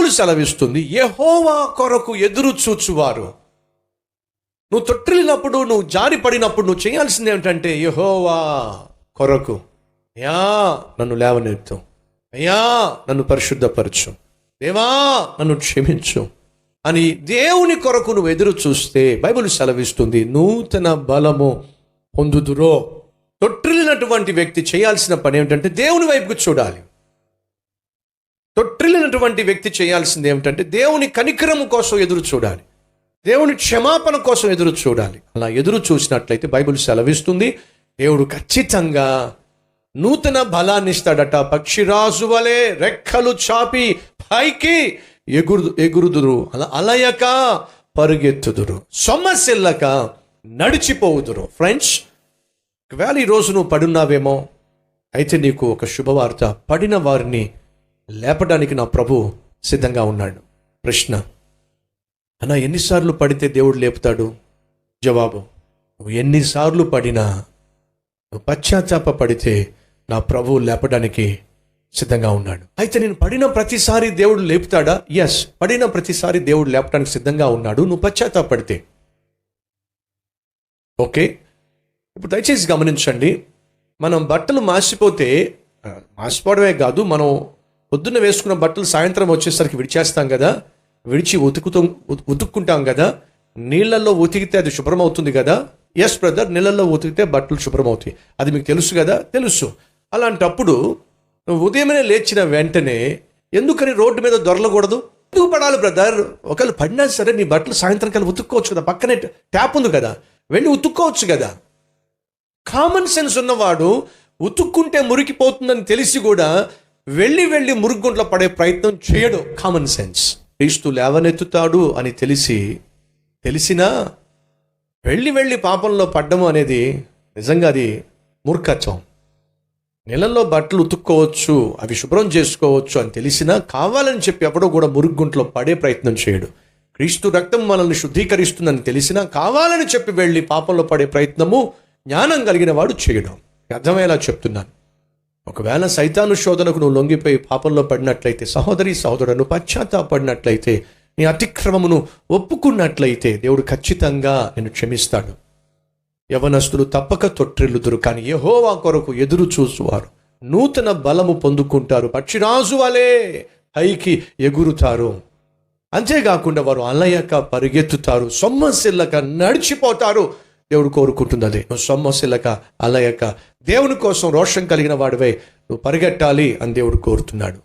Bible సెలవిస్తుంది, యెహోవా కొరకు ఎదురు చూచువారు. నువ్వు తొట్టిల్లినప్పుడు, నువ్వు జారి పడినప్పుడు నువ్వు చేయాల్సింది ఏమిటంటే, యెహోవా కొరకు, అయ్యా నన్ను లేవనెత్తు, అయ్యా నన్ను పరిశుద్ధపరచు, దేవా నన్ను క్షమించు అని దేవుని కొరకు నువ్వు ఎదురు చూస్తే బైబిల్ సెలవిస్తుంది, నూతన బలము పొందుదురో. తొట్టిల్లినటువంటి వ్యక్తి చేయాల్సిన పని ఏమిటంటే దేవుని వైపుకు చూడాలి. తొట్టిల్లినటువంటి వ్యక్తి చేయాల్సింది ఏమిటంటే దేవుని కనికరము కోసం ఎదురు చూడాలి, దేవుని క్షమాపణ కోసం ఎదురు చూడాలి. అలా ఎదురు చూసినట్లయితే బైబిల్ సెలవిస్తుంది, దేవుడు ఖచ్చితంగా నూతన బలాన్ని ఇస్తాడట. పక్షిరాజు వలె రెక్కలు చాపి పైకి ఎగురుదురు, అలయక పరుగెత్తుదురు, సొమ్మసిల్లక నడిచిపోవుదురు. ఫ్రెండ్స్, ఒకవేళ ఈరోజు నువ్వు పడున్నావేమో, అయితే నీకు ఒక శుభవార్త, పడిన వారిని లేపడానికి నా ప్రభు సిద్ధంగా ఉన్నాడు. ప్రశ్న, అన్నా ఎన్నిసార్లు పడితే దేవుడు లేపుతాడు? జవాబు, నువ్వు ఎన్నిసార్లు పడినా, నువ్వు పశ్చాత్తాప పడితే నా ప్రభువు లేపడానికి సిద్ధంగా ఉన్నాడు. అయితే నేను పడిన ప్రతిసారి దేవుడు లేపుతాడా? ఎస్, పడిన ప్రతిసారి దేవుడు లేపడానికి సిద్ధంగా ఉన్నాడు, నువ్వు పశ్చాత్తాప పడితే. ఓకే, ఇప్పుడు దయచేసి గమనించండి, మనం బట్టలు మాసిపోవడమే కాదు, మనం పొద్దున్న వేసుకున్న బట్టలు సాయంత్రం వచ్చేసరికి విడిచేస్తాం కదా, విడిచి ఉతుక్కుంటాం కదా, నీళ్ళల్లో ఉతికితే అది శుభ్రం అవుతుంది కదా. ఎస్ బ్రదర్, నీళ్ళల్లో ఉతికితే బట్టలు శుభ్రం అవుతాయి, అది మీకు తెలుసు కదా. తెలుసు. అలాంటప్పుడు ఉదయమే లేచిన వెంటనే ఎందుకని రోడ్డు మీద దొరలకూడదు? ఎందుకు పడాలి బ్రదర్? ఒకవేళ పడినా సరే నీ బట్టలు సాయంత్రం కల్లా ఉతుక్కోవచ్చు కదా, పక్కనే ట్యాప్ ఉంది కదా, వెళ్ళి ఉతుక్కోవచ్చు కదా. కామన్ సెన్స్ ఉన్నవాడు ఉతుక్కుంటే మురికిపోతుందని తెలిసి కూడా వెళ్ళి మురుగుంట్లో పడే ప్రయత్నం చేయడు. Common sense. క్రీస్తు లేవనెత్తుతాడు అని తెలిసినా వెళ్ళి పాపంలో పడ్డము అనేది నిజంగా అది మూర్ఖత్వం. నెలల్లో బట్టలు ఉతుక్కోవచ్చు, అవి శుభ్రం చేసుకోవచ్చు అని తెలిసినా కావాలని చెప్పి ఎవడో కూడా మురుగుంట్లో పడే ప్రయత్నం చేయడు. క్రీస్తు రక్తం మనల్ని శుద్ధీకరిస్తుందని తెలిసినా కావాలని చెప్పి వెళ్ళి పాపంలో పడే ప్రయత్నము జ్ఞానం కలిగిన వాడు చేయడం. అర్థమయ్యేలా చెప్తున్నాను. ఒకవేళ సైతాను శోధనకు నువ్వు లొంగిపోయి పాపంలో పడినట్లయితే, సహోదరి సహోదరుడు పశ్చాత్తాపడినట్లయితే, నీ అతిక్రమమును ఒప్పుకున్నట్లయితే దేవుడు ఖచ్చితంగా నిన్ను క్షమిస్తాడు. యవనస్తులు తప్పక తొట్టిల్లుదురు, కానీ యెహోవా కొరకు ఎదురు చూసువారు నూతన బలము పొందుకుంటారు, పక్షిరాజు వలె పైకి ఎగురుతారు. అంతేకాకుండా వారు అలయక పరిగెత్తుతారు, సొమ్మసిల్లక నడిచిపోతారు. దేవుడు కోరుకుంటుంది అదే. నువ్వు సొమ్మసిల్లక అలయక దేవుని కోసం రోషం కలిగిన వాడివై నువ్వు పరిగెట్టాలి అని దేవుడు కోరుతున్నాడు.